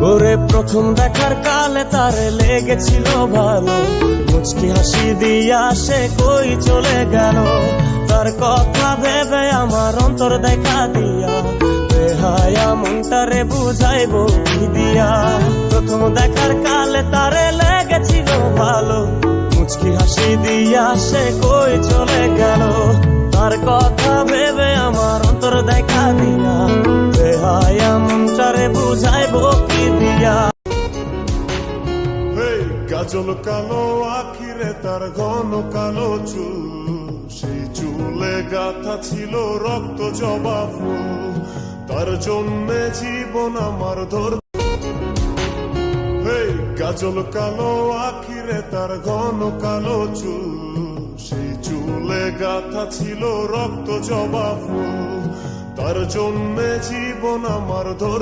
ওরে প্রথম দেখার কালে তারে লেগেছিল ভালো, মুচকি হাসি দিয়া সে কই চলে গেল। তার কথা ভেবে আমার অন্তর দেখা দিয়া, বেহায়া মনটারে বুঝাইবো কি দিয়া। প্রথম দেখার কালে তারে লেগেছিল ভালো, মুচকি হাসি দিয়া সে কই চলে গেল। তার কথা ভেবে আমার অন্তর দেখা দিয়া, বেহায়া মনটারে বুঝাইবো কি দিয়া। কাজল কালো আখিরে তার ঘন কালো চুল, সেই চুলে গাথা ছিল রক্ত জবা ফুল। তার জন্যে জীবন আমার ধর। কাজল কালো আখিরে তার ঘন কালো চুল, সেই চুলে গাথা ছিল রক্ত জবা ফুল। তার জন্যে জীবন আমার ধর।